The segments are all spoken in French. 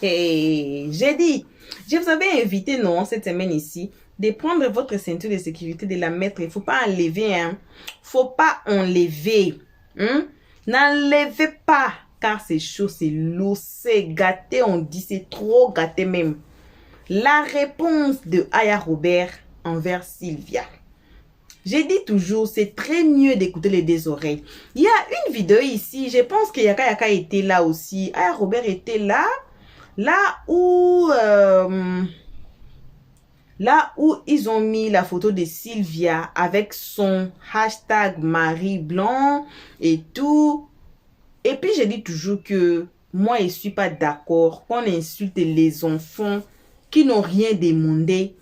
J'ai dit, je vous avais invité, non, cette semaine ici, de prendre votre ceinture de sécurité, de la mettre. Il ne faut pas enlever, hein. Faut pas enlever. Hein? N'enlevez pas, car c'est chaud, c'est lourd, c'est gâté, on dit, c'est trop gâté même. La réponse de Aya Robert envers Sylvia. J'ai dit toujours, c'est très mieux d'écouter les deux oreilles. Il y a une vidéo ici, je pense que Yaka Yaka était là aussi. Aya Robert était là. Là où ils ont mis la photo de Sylvia avec son hashtag Marie Blanc et tout. Et puis, je dis toujours que moi, je ne suis pas d'accord qu'on insulte les enfants qui n'ont rien demandé.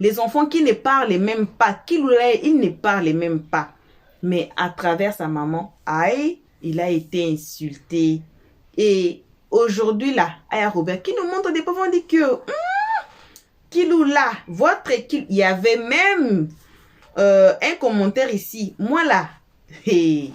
Les enfants qui ne parlent même pas, ils ne parlent même pas. Mais à travers sa maman, aïe, il a été insulté. Et aujourd'hui, là, Aya Robert, qui nous montre des pauvres, on dit que, Kilou là, votre équipe, il y avait même un commentaire ici. Moi là, hey,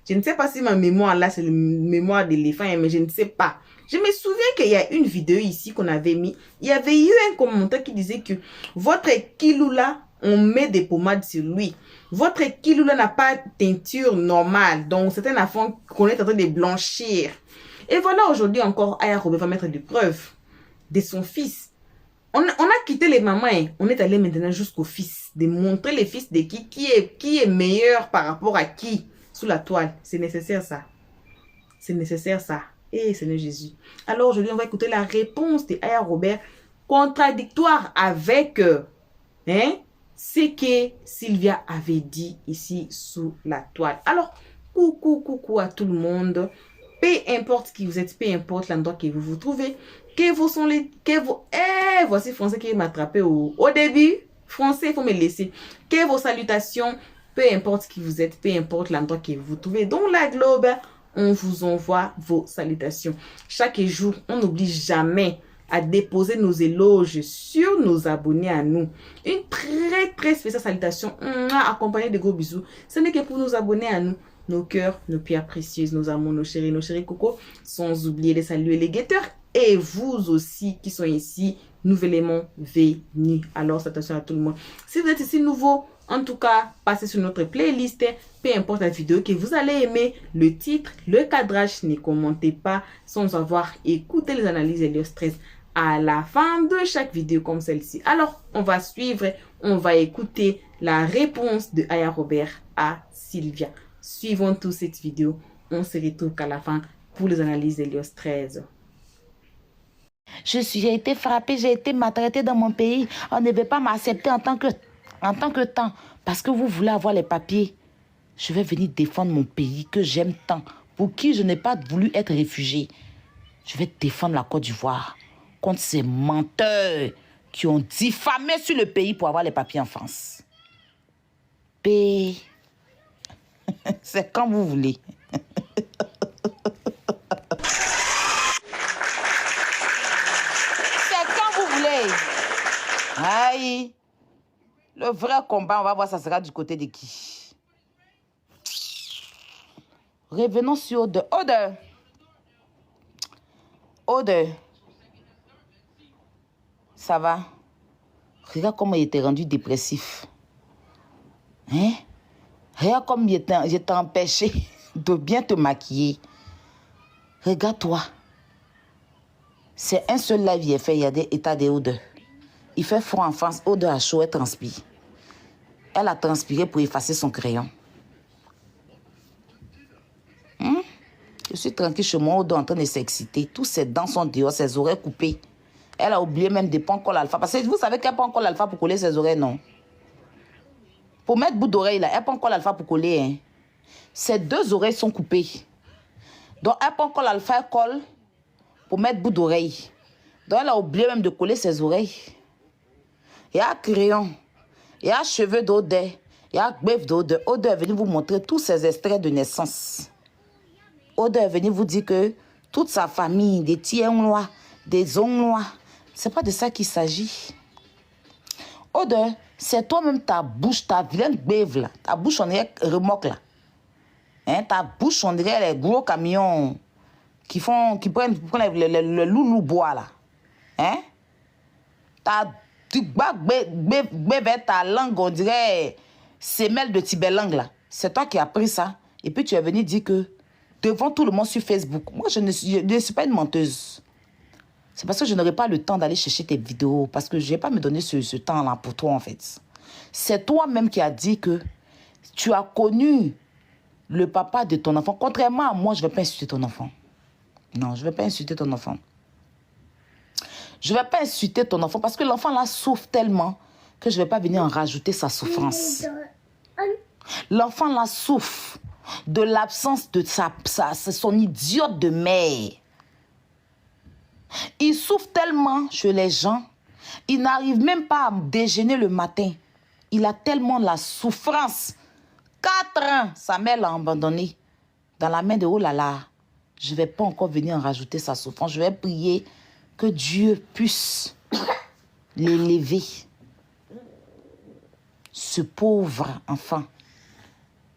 je ne sais pas si ma mémoire là, c'est la mémoire d'éléphant, mais je ne sais pas. Je me souviens qu'il y a une vidéo ici qu'on avait mis. Il y avait eu un commentaire qui disait que votre Kilou là, on met des pommades sur lui. Votre Kilou là n'a pas de teinture normale. Donc, c'est un enfant qu'on est en train de blanchir. Et voilà, aujourd'hui encore, Aya Robert va mettre des preuves de son fils. On a quitté les mamans, hein. On est allé maintenant jusqu'au fils. De montrer les fils de qui est meilleur par rapport à qui sous la toile. C'est nécessaire ça. C'est nécessaire ça. Et Seigneur Jésus. Alors aujourd'hui, on va écouter la réponse de Aya Robert contradictoire avec ce que Sylvia avait dit ici sous la toile. Alors, coucou à tout le monde. Peu importe qui vous êtes, peu importe l'endroit que vous vous trouvez, voici français qui m'a attrapé au début. Français, il faut me laisser. Que vos salutations, peu importe qui vous êtes, peu importe l'endroit que vous vous trouvez. Dans la globe, on vous envoie vos salutations. Chaque jour, on n'oublie jamais à déposer nos éloges sur nos abonnés à nous. Une très spéciale salutation accompagnée de gros bisous. Ce n'est que pour nos abonnés à nous. Nos cœurs, nos pierres précieuses, nos amours, nos chéris cocos. Sans oublier les saluer les guetteurs. Et vous aussi qui sont ici, nouvellement venus. Alors, attention à tout le monde. Si vous êtes ici nouveau, en tout cas, passez sur notre playlist. Peu importe la vidéo que vous allez aimer, le titre, le cadrage, ne commentez pas sans avoir écouté les analyses et le stress à la fin de chaque vidéo comme celle-ci. Alors, on va suivre, on va écouter la réponse de Aya Robert à Sylvia. Suivons tous cette vidéo. On se retrouve qu'à la fin pour les analyses de l'Elios 13. J'ai été frappée, j'ai été maltraitée dans mon pays. On ne veut pas m'accepter en tant que temps. Parce que vous voulez avoir les papiers. Je vais venir défendre mon pays que j'aime tant. Pour qui je n'ai pas voulu être réfugié. Je vais défendre la Côte d'Ivoire contre ces menteurs qui ont diffamé sur le pays pour avoir les papiers en France. P. C'est quand vous voulez. C'est quand vous voulez. Aïe. Le vrai combat, on va voir, ça sera du côté de qui. Revenons sur Odeur. Odeur. Ça va? Regarde comment il était rendu dépressif. Hein? Regarde comme j'étais empêché de bien te maquiller. Regarde-toi. C'est un seul live qui est fait, il y a des états d'odeur. Il fait froid en France, odeur à chaud, elle transpire. Elle a transpiré pour effacer son crayon. Je suis tranquille chez moi, odeur en train de s'exciter. Tous ses dents sont dehors, ses oreilles coupées. Elle a oublié même de prendre colle alpha. Parce que vous savez qu'elle prend colle alpha pour coller ses oreilles, non? Pour mettre bout d'oreille là, elle prend colle alpha pour coller. Hein. Ses deux oreilles sont coupées. Donc elle prend colle alpha, elle colle pour mettre bout d'oreille. Donc elle a oublié même de coller ses oreilles. Il y a crayon, il y a cheveux d'odeur, il y a greffe d'odeur. Odeur est venu vous montrer tous ses extraits de naissance. Odeur est venu vous dire que toute sa famille, des tiens noirs, des ongles noirs, c'est pas de ça qu'il s'agit. Odeur, c'est toi-même ta bouche, ta vilaine bève là. Ta bouche, on dirait remorque là. Hein, ta bouche, on dirait les gros camions qui prennent le loulou bois là. Hein? Tu vers ta langue, on dirait semelle de Tibelang là. C'est toi qui as pris ça. Et puis tu es venu dire que devant tout le monde sur Facebook, moi je ne suis pas une menteuse. C'est parce que je n'aurai pas le temps d'aller chercher tes vidéos, parce que je ne vais pas me donner ce temps-là pour toi en fait. C'est toi-même qui as dit que tu as connu le papa de ton enfant. Contrairement à moi, je ne vais pas insulter ton enfant. Non, je ne vais pas insulter ton enfant. Je ne vais pas insulter ton enfant parce que l'enfant là souffre tellement que je ne vais pas venir en rajouter sa souffrance. L'enfant là souffre de l'absence de son idiote de mère. Il souffre tellement chez les gens, il n'arrive même pas à déjeuner le matin. Il a tellement la souffrance. 4 ans, sa mère l'a abandonné. Dans la main de oh là là, je ne vais pas encore venir en rajouter sa souffrance. Je vais prier que Dieu puisse l'élever. Ce pauvre enfant,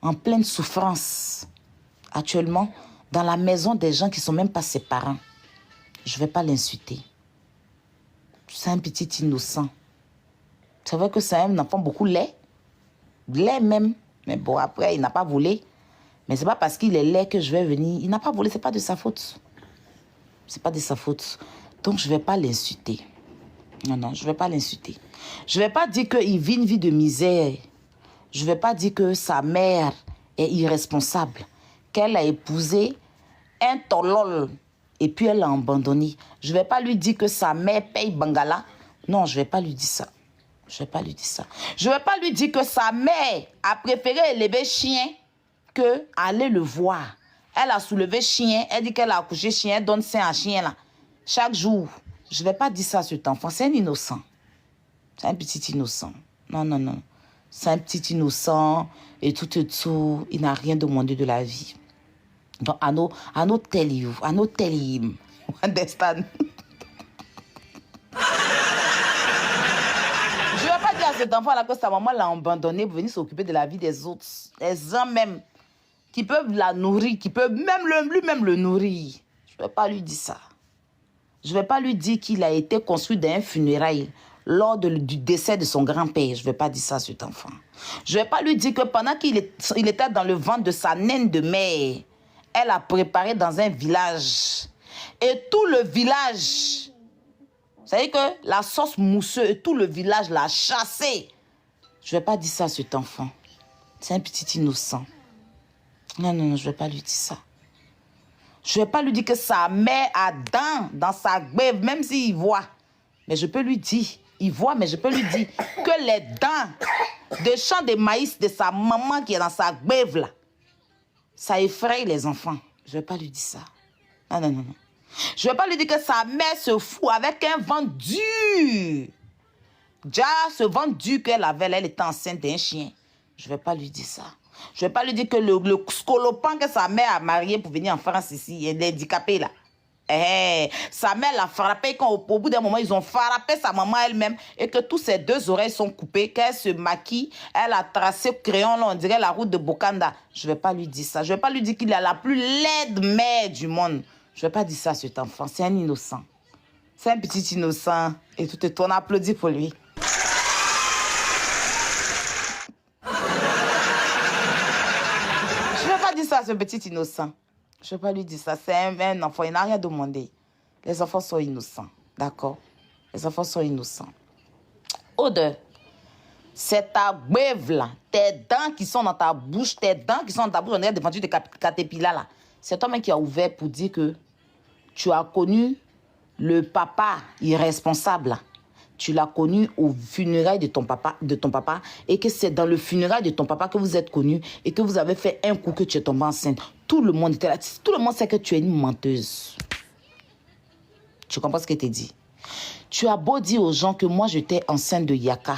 en pleine souffrance, actuellement, dans la maison des gens qui ne sont même pas ses parents. Je ne vais pas l'insulter. C'est un petit innocent. C'est vrai que c'est un enfant beaucoup laid. Laid même. Mais bon, après, il n'a pas volé. Mais ce n'est pas parce qu'il est laid que je vais venir. Il n'a pas volé, ce n'est pas de sa faute. Ce n'est pas de sa faute. Donc, je ne vais pas l'insulter. Non, non, je ne vais pas l'insulter. Je ne vais pas dire qu'il vit une vie de misère. Je ne vais pas dire que sa mère est irresponsable. Qu'elle a épousé un tolol. Et puis elle l'a abandonné. Je ne vais pas lui dire que sa mère paye Bangala. Non, je ne vais pas lui dire ça. Je ne vais pas lui dire ça. Je ne vais pas lui dire que sa mère a préféré élever chien que aller le voir. Elle a soulevé chien. Elle dit qu'elle a accouché chien. Elle donne sein à chien là. Chaque jour. Je ne vais pas dire ça à cet enfant. C'est un innocent. C'est un petit innocent. Non, non, non. C'est un petit innocent. Et tout et tout. Il n'a rien demandé de la vie. Donc, I know tell you, understand? Je ne vais pas dire à cet enfant-là que sa maman l'a abandonné pour venir s'occuper de la vie des autres. Les gens même qui peuvent la nourrir, qui peuvent même lui-même le nourrir. Je ne vais pas lui dire ça. Je ne vais pas lui dire qu'il a été construit dans un funérail lors du décès de son grand-père. Je ne vais pas dire ça à cet enfant. Je ne vais pas lui dire que pendant qu'il était dans le ventre de sa naine de mère, elle a préparé dans un village. Et tout le village, vous savez que la sauce mousseuse, tout le village l'a chassé. Je ne vais pas dire ça à cet enfant. C'est un petit innocent. Non, non, non, je ne vais pas lui dire ça. Je ne vais pas lui dire que sa mère a dents dans sa gbève, même s'il voit. Mais je peux lui dire, il voit, mais je peux lui dire que les dents de champ de maïs de sa maman qui est dans sa gbève là, ça effraie les enfants. Je ne vais pas lui dire ça. Non, non, non, non. Je ne vais pas lui dire que sa mère se fout avec un ventre dur. Déjà, ce ventre dur qu'elle avait, elle était enceinte d'un chien. Je ne vais pas lui dire ça. Je ne vais pas lui dire que le scolopin que sa mère a marié pour venir en France ici, elle est handicapée là. Sa mère l'a frappé quand au bout d'un moment, ils ont frappé sa maman elle-même et que tous ses 2 oreilles sont coupées, qu'elle se maquille, elle a tracé crayon, là, on dirait la route de Bokanda. Je ne vais pas lui dire ça. Je ne vais pas lui dire qu'il a la plus laide mère du monde. Je ne vais pas dire ça à cet enfant. C'est un innocent. C'est un petit innocent. Et tout on applaudit pour lui. Je ne vais pas dire ça à ce petit innocent. Je ne vais pas lui dire ça. C'est un enfant. Il n'a rien demandé. Les enfants sont innocents. D'accord? Les enfants sont innocents. Odeur. C'est ta beuve là. Tes dents qui sont dans ta bouche. Tes dents qui sont dans ta bouche. On est devant de caterpillar là. C'est toi-même qui a ouvert pour dire que tu as connu le papa irresponsable là. Tu l'as connu au funérail de ton papa et que c'est dans le funérail de ton papa que vous êtes connus et que vous avez fait un coup que tu es tombé enceinte. Tout le monde était là. Tout le monde sait que tu es une menteuse. Tu comprends ce que je t'ai dit? Tu as beau dire aux gens que moi j'étais enceinte de Yaka.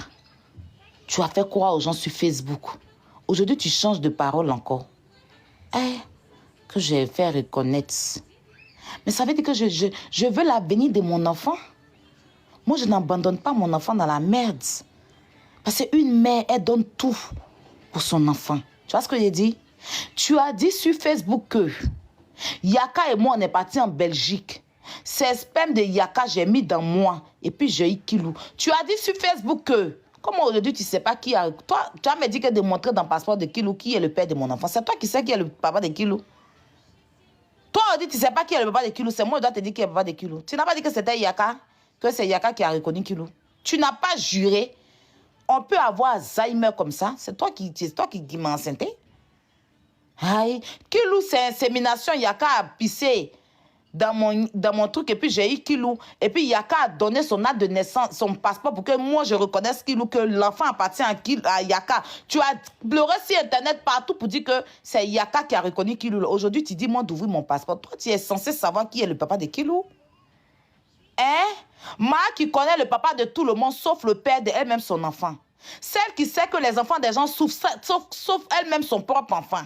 Tu as fait croire aux gens sur Facebook. Aujourd'hui, tu changes de parole encore. Que je vais faire reconnaître. Mais ça veut dire que je veux l'avenir de mon enfant. Moi, je n'abandonne pas mon enfant dans la merde. Parce qu'une mère, elle donne tout pour son enfant. Tu vois ce que j'ai dit? Tu as dit sur Facebook que Yaka et moi, on est partis en Belgique. Ces spermes de Yaka, j'ai mis dans moi. Et puis, j'ai eu Kilou. Tu as dit sur Facebook que... Comment aujourd'hui, tu ne sais pas qui a... Toi, tu as me dit que de montrer dans le passeport de Kilou qui est le père de mon enfant. C'est toi qui sais qui est le papa de Kilou. Toi, on dit, tu ne sais pas qui est le papa de Kilou. C'est moi qui dois te dire qui est le papa de Kilou. Tu n'as pas dit que c'était Yaka, que c'est Yaka qui a reconnu Kilou. Tu n'as pas juré. On peut avoir Alzheimer comme ça. C'est toi qui m'as enceinté. Aïe. Kilou, c'est insémination. Yaka a pissé dans mon truc. Et puis, j'ai eu Kilou. Et puis, Yaka a donné son acte de naissance, son passeport pour que moi, je reconnaisse Kilou, que l'enfant appartient à Yaka. Tu as pleuré sur Internet partout pour dire que c'est Yaka qui a reconnu Kilou. Aujourd'hui, tu dis, moi, d'ouvrir mon passeport. Toi, tu es censé savoir qui est le papa de Kilou. Hein? Ma qui connaît le papa de tout le monde, sauf le père de elle-même son enfant. Celle qui sait que les enfants des gens souffrent, sauf elle-même son propre enfant.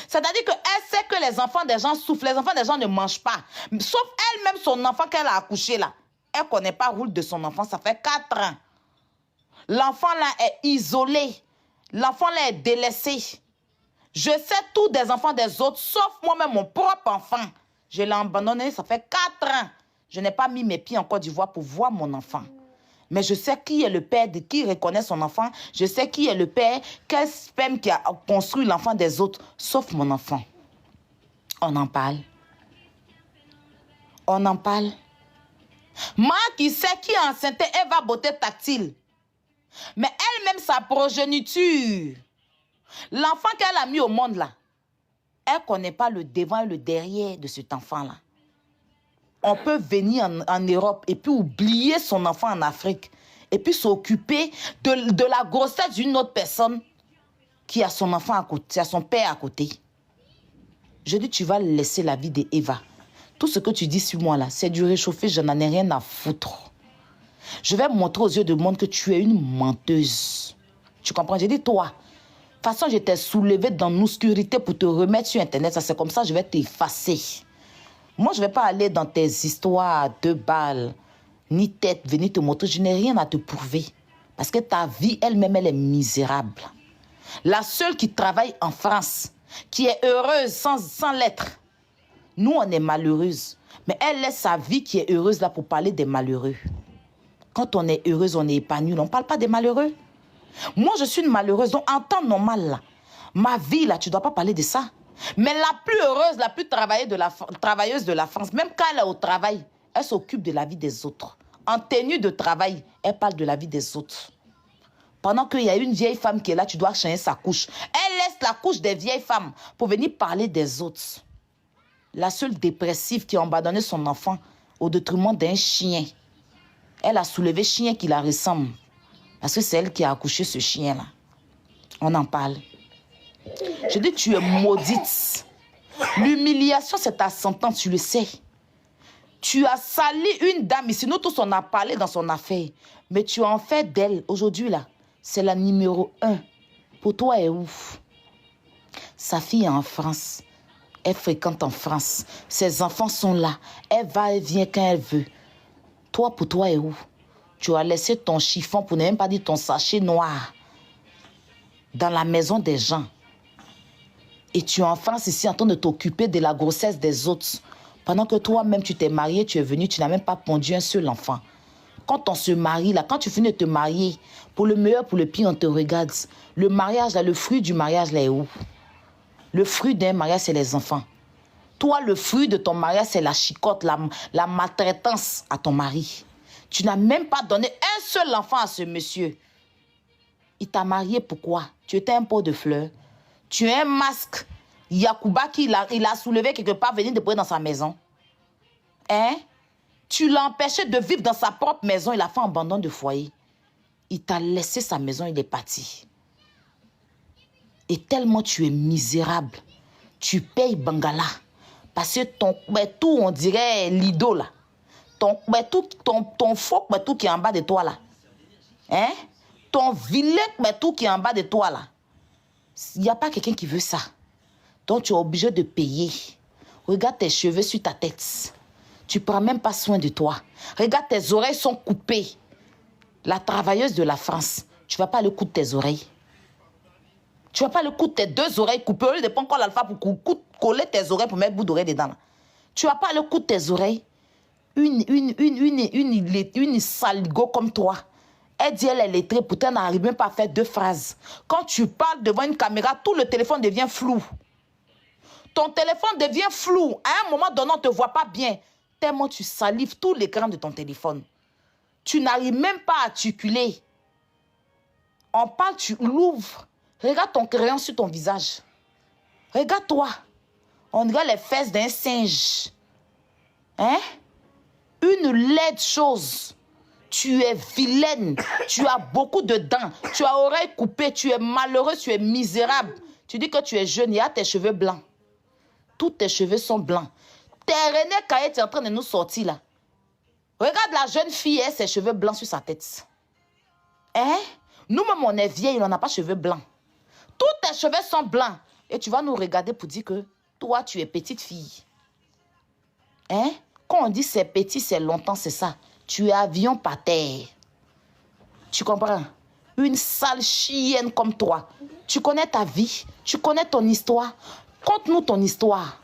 C'est-à-dire qu'elle sait que les enfants des gens souffrent, les enfants des gens ne mangent pas. Sauf elle-même son enfant qu'elle a accouché là. Elle ne connaît pas le rôle de son enfant, ça fait 4 ans. L'enfant là est isolé. L'enfant là est délaissé. Je sais tout des enfants des autres, sauf moi-même mon propre enfant. Je l'ai abandonné, ça fait 4 ans. Je n'ai pas mis mes pieds en Côte d'Ivoire pour voir mon enfant. Mais je sais qui est le père, qui reconnaît son enfant. Je sais qui est le père, quel sperme qui a construit l'enfant des autres, sauf mon enfant. On en parle. On en parle. Moi qui sais qui est enceinte, Eva Beauté Tactile. Mais elle-même, sa progéniture. L'enfant qu'elle a mis au monde là, elle ne connaît pas le devant et le derrière de cet enfant-là. On peut venir en Europe et puis oublier son enfant en Afrique et puis s'occuper de la grossesse d'une autre personne qui a son enfant à côté, qui a son père à côté. Je dis, tu vas laisser la vie d'Eva. Tout ce que tu dis sur moi là, c'est du réchauffé, je n'en ai rien à foutre. Je vais montrer aux yeux du monde que tu es une menteuse. Tu comprends? J'ai dit, toi, de toute façon, je t'ai soulevé dans l'obscurité pour te remettre sur Internet. Ça, c'est comme ça, je vais t'effacer. Moi, je ne vais pas aller dans tes histoires à 2 balles, ni tête, venir te montrer. Je n'ai rien à te prouver. Parce que ta vie elle-même, elle est misérable. La seule qui travaille en France, qui est heureuse sans l'être. Nous, on est malheureuse. Mais elle laisse sa vie qui est heureuse là pour parler des malheureux. Quand on est heureuse, on est épanoui. On ne parle pas des malheureux. Moi, je suis une malheureuse. Donc, en temps normal, là, ma vie, là, tu ne dois pas parler de ça. Mais la plus heureuse, la plus travailleuse de la France, même quand elle est au travail, elle s'occupe de la vie des autres. En tenue de travail, elle parle de la vie des autres. Pendant qu'il y a une vieille femme qui est là, tu dois changer sa couche. Elle laisse la couche des vieilles femmes pour venir parler des autres. La seule dépressive qui a abandonné son enfant au détriment d'un chien. Elle a soulevé chien qui la ressemble. Parce que c'est elle qui a accouché ce chien-là. On en parle. Je dis, tu es maudite. L'humiliation, c'est ta sentence, tu le sais. Tu as sali une dame ici. Nous tous, on a parlé dans son affaire. Mais tu en fais d'elle. Aujourd'hui, là, c'est la numéro 1. Pour toi, elle est où? Sa fille est en France. Elle fréquente en France. Ses enfants sont là. Elle va, elle vient quand elle veut. Toi, pour toi, elle est où? Tu as laissé ton chiffon, pour ne même pas dire ton sachet noir, dans la maison des gens. Et tu es en France ici en train de t'occuper de la grossesse des autres. Pendant que toi-même, tu t'es marié, tu es venu, tu n'as même pas pondu un seul enfant. Quand on se marie, là, quand tu finis de te marier, pour le meilleur, pour le pire, on te regarde. Le mariage, là, le fruit du mariage, là, est où? Le fruit d'un mariage, c'est les enfants. Toi, le fruit de ton mariage, c'est la chicotte, la maltraitance à ton mari. Tu n'as même pas donné un seul enfant à ce monsieur. Il t'a marié pourquoi? Tu étais un pot de fleurs. Tu es un masque. Yacouba, il a soulevé quelque part, venir déposer dans sa maison. Hein? Tu l'as empêché de vivre dans sa propre maison. Il a fait un abandon de foyer. Il t'a laissé sa maison, il est parti. Et tellement tu es misérable, tu payes Bangala. Parce que ton tout, on dirait Lido, là. Ton faux tout qui est en bas de toi, là. Hein? Ton vilain tout qui est en bas de toi, là. Il n'y a pas quelqu'un qui veut ça. Donc, tu es obligé de payer. Regarde tes cheveux sur ta tête. Tu ne prends même pas soin de toi. Regarde, tes oreilles sont coupées. La travailleuse de la France, tu ne vas pas aller coudre tes oreilles. Tu vas pas le coup de tes deux oreilles coupées au lieu de prendre encore l'alpha pour coller tes oreilles pour mettre bout d'oreille dedans. Là. Tu vas pas le coup de tes oreilles. Une saligo comme toi. Elle dit elle est lettrée, pourtant elle n'arrive même pas à faire 2 phrases. Quand tu parles devant une caméra, tout le téléphone devient flou. Ton téléphone devient flou. À un moment donné, on ne te voit pas bien. Tellement tu salives tout l'écran de ton téléphone. Tu n'arrives même pas à articuler. On parle, tu l'ouvres. Regarde ton crayon sur ton visage. Regarde-toi. On dirait les fesses d'un singe. Hein? Une laide chose. Tu es vilaine. Tu as beaucoup de dents. Tu as oreilles coupées. Tu es malheureux. Tu es misérable. Tu dis que tu es jeune. Il y a tes cheveux blancs. Tous tes cheveux sont blancs. T'es René Caillé, tu es en train de nous sortir là. Regarde la jeune fille, elle, ses cheveux blancs sur sa tête. Hein? Nous-mêmes, on est vieilles, on n'a pas cheveux blancs. Tous tes cheveux sont blancs. Et tu vas nous regarder pour dire que toi, tu es petite fille. Hein? Quand on dit c'est petit, c'est longtemps, c'est ça. Tu es avion par terre. Tu comprends? Une sale chienne comme toi. Tu connais ta vie. Tu connais ton histoire. Conte-nous ton histoire.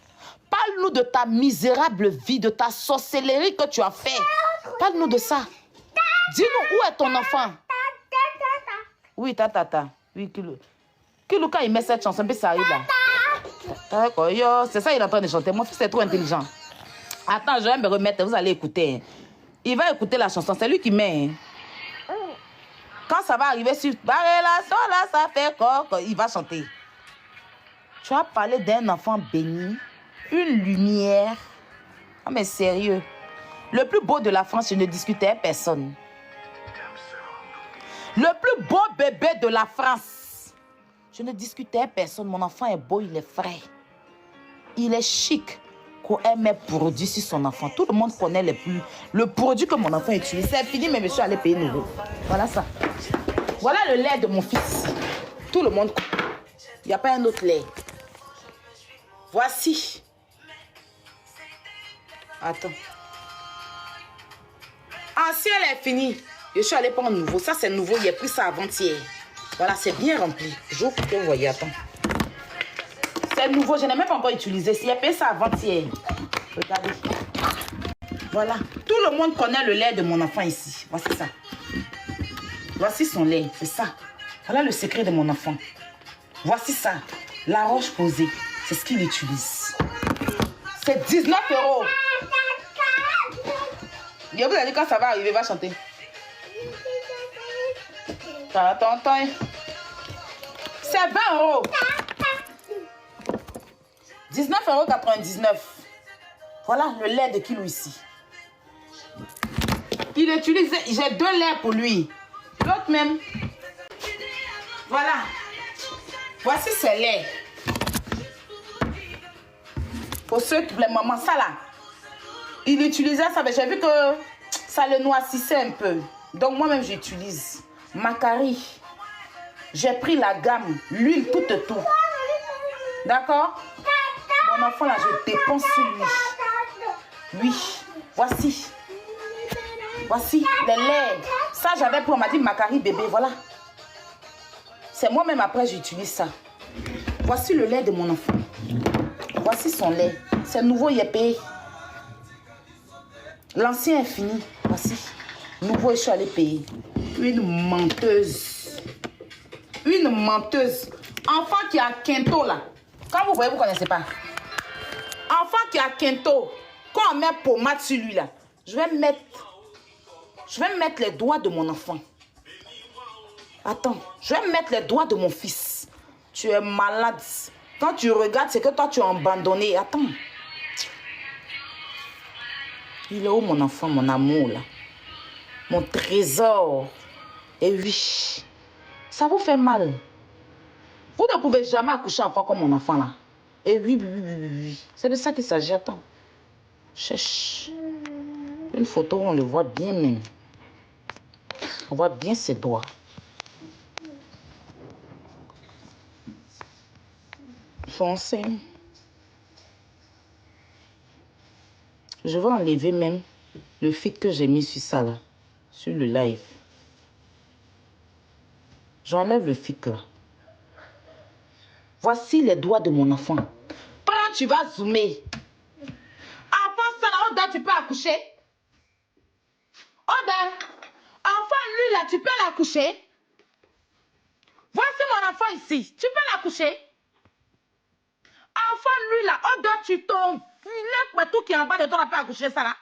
Parle-nous de ta misérable vie, de ta sorcellerie que tu as fait. Parle-nous de ça. Dis-nous où est ton enfant. Oui, tata. Oui, Kilou. Kilou, quand il met cette chanson, puis ça arrive là. C'est ça, il est en train de chanter. Mon fils est trop intelligent. Attends, je vais me remettre. Vous allez écouter. Il va écouter la chanson. C'est lui qui met. Quand ça va arriver sur Barrelation, là, ça fait quoi? Il va chanter. Tu as parlé d'un enfant béni. Une lumière. Oh, mais sérieux. Le plus beau de la France, je ne discutais avec personne. Le plus beau bébé de la France. Je ne discutais avec personne. Mon enfant est beau, il est frais. Il est chic. Qu'on aime mes produits sur son enfant. Tout le monde connaît le produit que mon enfant utilise. C'est fini, mais monsieur allait payer nouveau. Voilà ça. Voilà le lait de mon fils. Tout le monde connaît. Il n'y a pas un autre lait. Voici. Attends. Ancien lait fini. Je suis allée prendre nouveau. Ça, c'est nouveau. Il a pris ça avant-hier. Voilà, c'est bien rempli. J'ouvre pour que vous voyez. Attends. C'est nouveau. Je n'ai même pas encore utilisé. Il a payé ça avant-hier. Regardez. Voilà. Tout le monde connaît le lait de mon enfant ici. Voici ça. Voici son lait. C'est ça. Voilà le secret de mon enfant. Voici ça. La roche posée. C'est ce qu'il utilise. C'est 19 €. Je vous ai dit quand ça va arriver, va chanter. Attends. C'est 20 €. 19,99 €. Voilà le lait de Kilou ici. Il utilise, j'ai 2 laits pour lui. L'autre même. Voilà. Voici ces laits. Pour ceux qui, les mamans, ça là. Il utilisait ça, mais j'ai vu que ça le noississait un peu. Donc moi-même, j'utilise. Macari. J'ai pris la gamme, l'huile tout. D'accord? Mon enfant là, je dépense sur lui. Oui. Voici. Voici les laits. Ça, j'avais pris, on m'a dit Macari bébé, voilà. C'est moi-même après, j'utilise ça. Voici le lait de mon enfant. Voici son lait. C'est nouveau, il est payé. L'ancien est fini. Voici. Nouveau, je suis allée payer. Une menteuse. Une menteuse. Enfant qui a quinto là. Quand vous voyez, vous ne connaissez pas. Enfant qui a quinto. Quand on met pommade sur lui là. Je vais mettre les doigts de mon enfant. Attends. Je vais mettre les doigts de mon fils. Tu es malade. Quand tu regardes, c'est que toi, tu as abandonné. Attends. Il est où mon enfant, mon amour, là? Mon trésor. Et oui, ça vous fait mal. Vous ne pouvez jamais accoucher un enfant comme mon enfant, là. Et oui. C'est de ça qu'il s'agit. Attends. Cherche. Une photo où on le voit bien même. On voit bien ses doigts. Foncé. Je vais enlever même le fil que j'ai mis sur ça là, sur le live. J'enlève le fil là. Voici les doigts de mon enfant. Prends, tu vas zoomer. Avant ça, là, Oda, tu peux accoucher? Oda, enfant, lui, là, tu peux l'accoucher? Voici mon enfant ici. Tu peux l'accoucher? Enfant, lui, là, Oda, tu tombes. Le tout qui est en bas de toi, là, peut accoucher ça, là.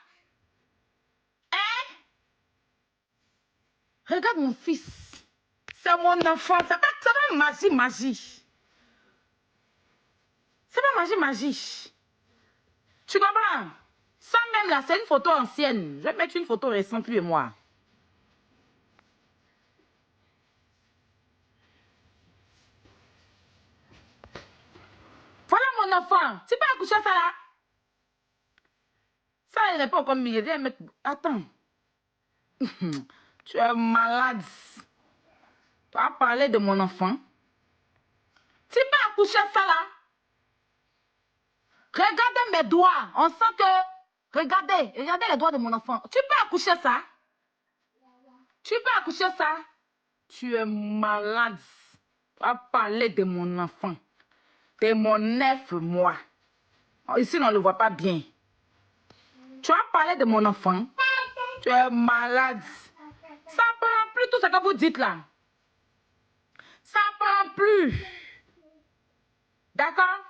Hein? Regarde mon fils. C'est mon enfant. C'est pas magie. C'est pas magie. Tu comprends? Ça même là, c'est une photo ancienne. Je vais mettre une photo récente, lui et moi. Voilà mon enfant. Tu peux accoucher ça là? Ça, il n'est pas encore mis. Attends. Tu es malade. Tu as parlé de mon enfant. Tu peux accoucher ça là? Regardez mes doigts. On sent que... Regardez les doigts de mon enfant. Tu peux accoucher ça? Tu peux accoucher ça? Tu es malade. Tu as parlé de mon enfant. De mon 9 mois. Ici, on ne le voit pas bien. Tu as parlé de mon enfant. Tu es malade. Ça ne prend plus tout ce que vous dites là. Ça ne prend plus. D'accord?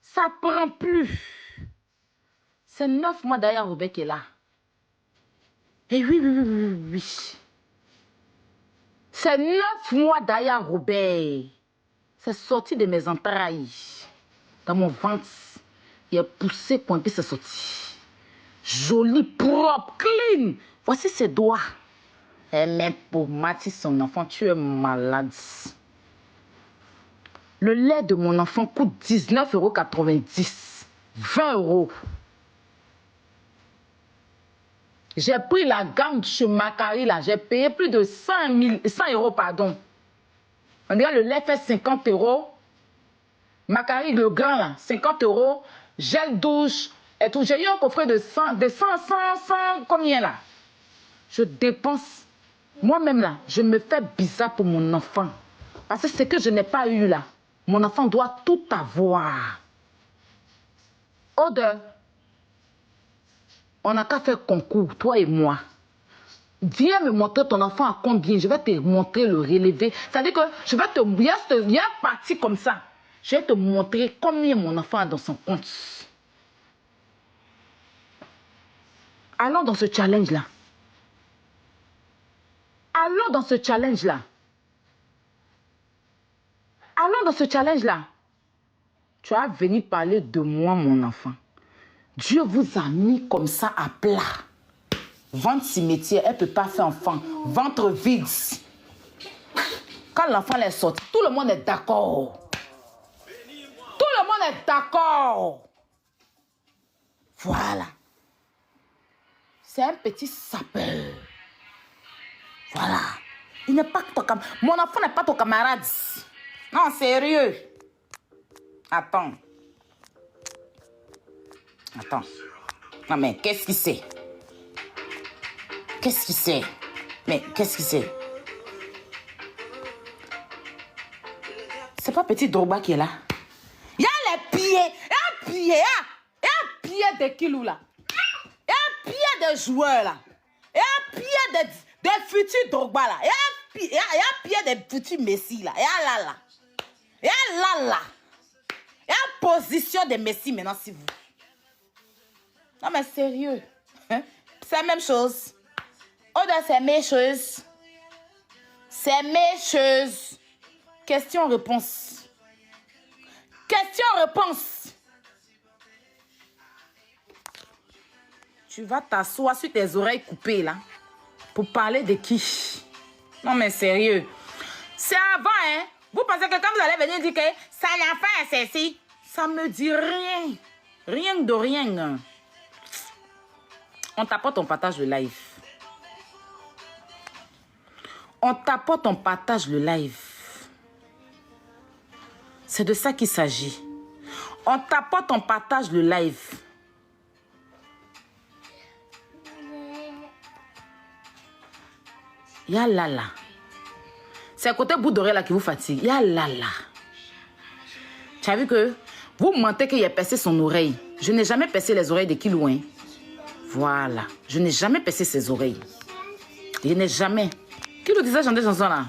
Ça ne prend plus. C'est 9 mois derrière Robert qui est là. Et oui. C'est 9 mois derrière Robert. C'est sorti de mes entrailles. Dans mon ventre. Il a poussé, point, puis c'est sorti. Joli, propre, clean. Voici ses doigts. Et même pour Mathis, son enfant, tu es malade. Le lait de mon enfant coûte 19,90 €. 20 €. J'ai pris la gamme chez Macari, là. J'ai payé plus de 100 €, pardon. On dirait le lait fait 50 €. Macari, le grand, là, 50 €. Gel douche et tout. J'ai eu un coffret de 100, combien, là? Je dépense. Moi-même, là, je me fais bizarre pour mon enfant. Parce que ce que je n'ai pas eu, là, mon enfant doit tout avoir. Odeur. On n'a qu'à faire concours, toi et moi. Viens me montrer ton enfant à combien. Je vais te montrer le relevé. C'est-à-dire que je vais te... Il y a une partie comme ça. Je vais te montrer combien mon enfant a dans son compte. Allons dans ce challenge-là. Allons dans ce challenge-là. Allons dans ce challenge-là. Tu as venu parler de moi, mon enfant. Dieu vous a mis comme ça à plat. Ventre cimetière, elle ne peut pas faire enfant. Ventre vide. Quand l'enfant est sorti, tout le monde est d'accord. Tout le monde est d'accord. Voilà. C'est un petit sapeur. Voilà. Il n'est pas ton camarade. Mon enfant n'est pas ton camarade. Non, sérieux. Attends. Non, mais qu'est-ce qu'il sait? Qu'est-ce qu'il sait? Mais qu'est-ce qu'il sait? C'est pas petit Drogba qui est là. Il y a les pieds. Il y a un pied de Kilou là. Il y a un pied de joueur là. Il y a un pied de futurs Drogba là. Il y a un pied de futurs Messi là. Il y a là. Il y a là. Il y a position de Messi maintenant si vous. Non mais sérieux. Hein? C'est la même chose. Oda, c'est mes choses. C'est mes choses. Question-réponse. Question-réponse. Tu vas t'asseoir sur tes oreilles coupées là. Pour parler de qui? Non mais sérieux. C'est avant, hein. Vous pensez que quand vous allez venir dire que ça n'a pas un ceci, ça me dit rien. Rien de rien. On tapote, on partage le live. On tapote, on partage le live. C'est de ça qu'il s'agit. On tapote, on partage le live. Ya là là. C'est à côté bout d'oreille là qui vous fatigue. Ya là là. Tu as vu que vous mentez qu'il a percé son oreille. Je n'ai jamais percé les oreilles de Kilou. Hein. Voilà. Je n'ai jamais percé ses oreilles. Je n'ai jamais. Kilou disait chanter chanson là.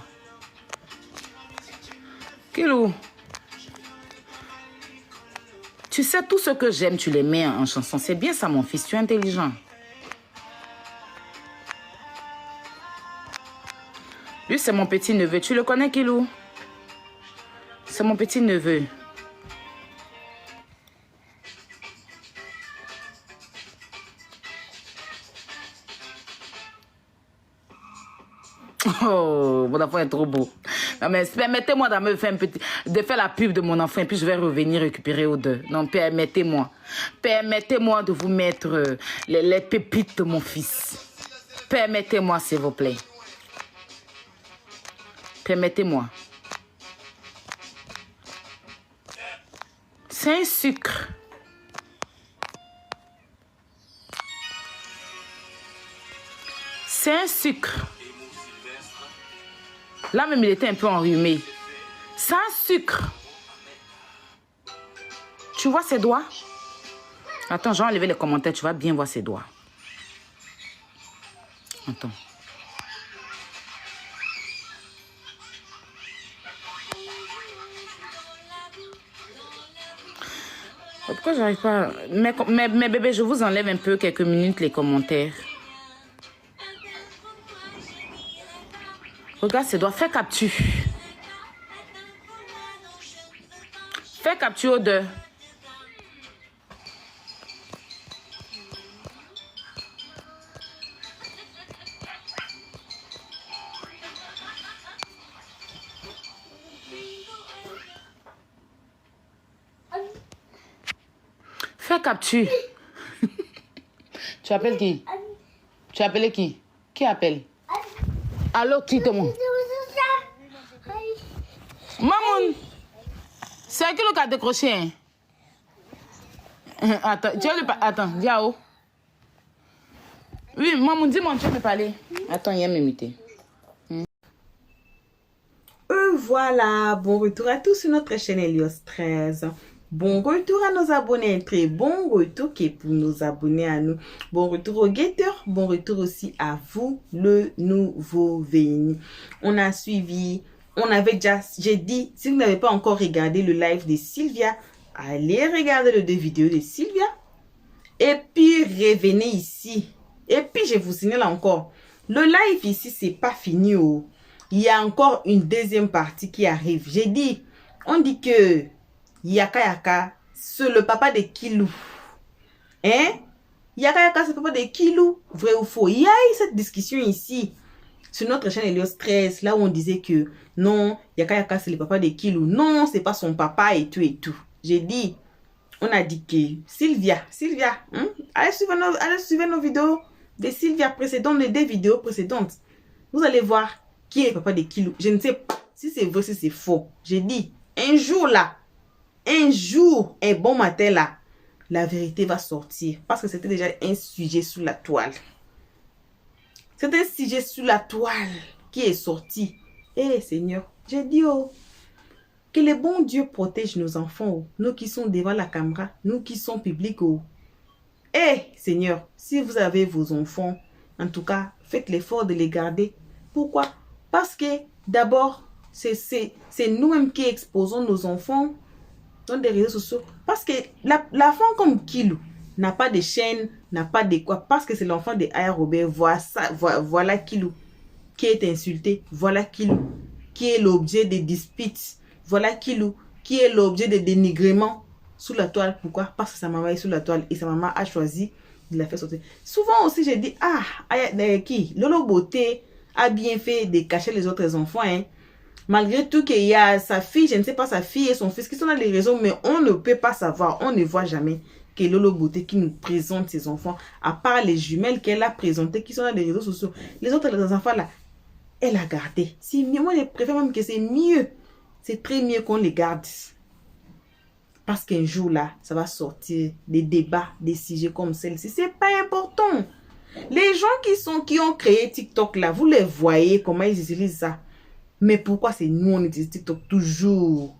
Kilou. Tu sais, tout ce que j'aime, tu les mets en chanson. C'est bien ça, mon fils. Tu es intelligent. Lui, c'est mon petit neveu. Tu le connais, Kilou? C'est mon petit neveu. Oh, mon enfant est trop beau. Non, mais permettez-moi de faire la pub de mon enfant et puis je vais revenir récupérer aux deux. Non, permettez-moi. Permettez-moi de vous mettre les pépites de mon fils. Permettez-moi, s'il vous plaît. Permettez-moi. C'est un sucre. C'est un sucre. Là même, il était un peu enrhumé. C'est un sucre. Tu vois ses doigts? Attends, j'ai enlevé les commentaires. Tu vas bien voir ses doigts. Attends. Pourquoi j'arrive pas... Mais bébé, je vous enlève un peu quelques minutes les commentaires. Regarde ses doigts. Fais capture. Fais capture aux deux. Fais capture. Tu appelles qui? Tu appelles qui? Qui appelle? Allô, qui te montre? Mamoun, c'est qui le cas décroché? Hein? Attends, tu as le... Attends, Diao. Oui, Mamoun, dis-moi, tu peux parler. Attends, il y a m'imiter. Voilà, bon retour à tous sur notre chaîne Elios 13. Bon retour à nos abonnés, un très bon retour qui est pour nos abonnés à nous. Bon retour aux guetteurs, bon retour aussi à vous, le nouveau venu. On a suivi, on avait déjà, j'ai dit, si vous n'avez pas encore regardé le live de Sylvia, allez regarder les 2 vidéos de Sylvia. Et puis revenez ici. Et puis je vous signale encore, le live ici, c'est pas fini. Oh. Il y a encore une deuxième partie qui arrive. J'ai dit, on dit que Yaka Yaka, c'est le papa de Kilou. Hein? Yaka Yaka, c'est le papa de Kilou. Vrai ou faux? Il y a eu cette discussion ici, sur notre chaîne Elios 13, là où on disait que non, Yaka Yaka, c'est le papa de Kilou. Non, c'est pas son papa et tout et tout. J'ai dit, on a dit que Sylvia, hein? Allez suivre nos vidéos de Sylvia précédentes, les 2 vidéos précédentes. Vous allez voir qui est le papa de Kilou. Je ne sais pas si c'est vrai, si c'est faux. J'ai dit, un jour là, un bon matin là, la vérité va sortir. Parce que c'était déjà un sujet sous la toile. C'est un sujet sous la toile qui est sorti. Eh Seigneur, j'ai dit oh, que le bon Dieu protège nos enfants. Oh, nous qui sommes devant la caméra, nous qui sommes publics. Oh. Eh Seigneur, si vous avez vos enfants, en tout cas, faites l'effort de les garder. Pourquoi? Parce que d'abord, c'est nous-mêmes qui exposons nos enfants dans des réseaux sociaux. Parce que l'enfant comme Kilou n'a pas de chaîne, n'a pas de quoi. Parce que c'est l'enfant de Aya Robert. Voilà Kilou qui est insulté. Voilà Kilou qui est l'objet de disputes. Voilà Kilou qui est l'objet de dénigrement sous la toile. Pourquoi? Parce que sa maman est sous la toile et sa maman a choisi de la faire sortir. Souvent aussi, j'ai dit, qui? Lolo Beauté a bien fait de cacher les autres enfants, hein. Malgré tout qu'il y a sa fille, je ne sais pas sa fille et son fils qui sont dans les réseaux, mais on ne peut pas savoir, on ne voit jamais que Lolo Beauté qui nous présente ses enfants, à part les jumelles qu'elle a présentées qui sont dans les réseaux sociaux. Les autres les enfants là, elle a gardé. Moi, je préfère même que c'est mieux. C'est très mieux qu'on les garde. Parce qu'un jour là, ça va sortir des débats, des sujets comme celle-ci. C'est pas important. Les gens qui ont créé TikTok là, vous les voyez comment ils utilisent ça. Mais pourquoi c'est nous on utilise TikTok toujours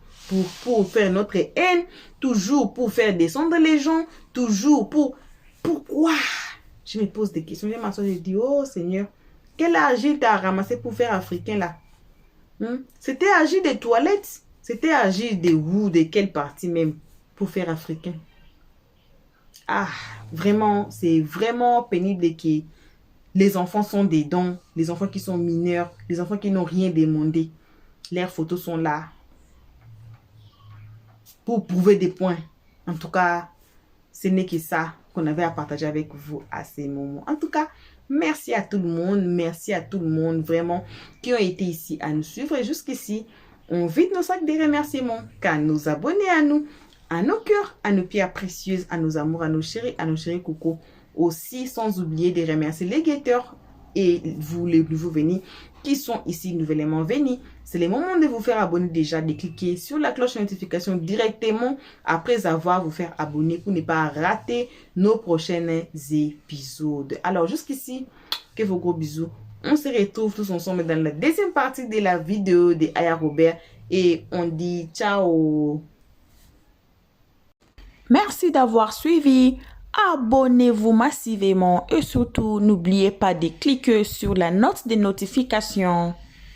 pour faire notre haine, toujours pour faire descendre les gens, toujours pour... Pourquoi? Je me pose des questions. Je m'assois, je dis, oh Seigneur, quel argile t'as ramassé pour faire africain là? C'était argile des toilettes? C'était argile de où, de quelle partie même pour faire africain? Ah, vraiment, c'est vraiment pénible que les enfants sont des dons, les enfants qui sont mineurs, les enfants qui n'ont rien demandé. Leurs photos sont là pour prouver des points. En tout cas, ce n'est que ça qu'on avait à partager avec vous à ces moments. En tout cas, merci à tout le monde vraiment qui ont été ici à nous suivre. Et jusqu'ici, on vide nos sacs de remerciements qu'à nos abonnés à nous, à nos cœurs, à nos pierres précieuses, à nos amours, à nos chéris coucou. Aussi, sans oublier de remercier les guetteurs et vous, les nouveaux venus qui sont ici nouvellement venus. C'est le moment de vous faire abonner déjà, de cliquer sur la cloche de notification directement après avoir vous faire abonner pour ne pas rater nos prochains épisodes. Alors, jusqu'ici, que vos gros bisous. On se retrouve tous ensemble dans la deuxième partie de la vidéo de Aya Robert et on dit ciao. Merci d'avoir suivi. Abonnez-vous massivement et surtout n'oubliez pas de cliquer sur la note de notification.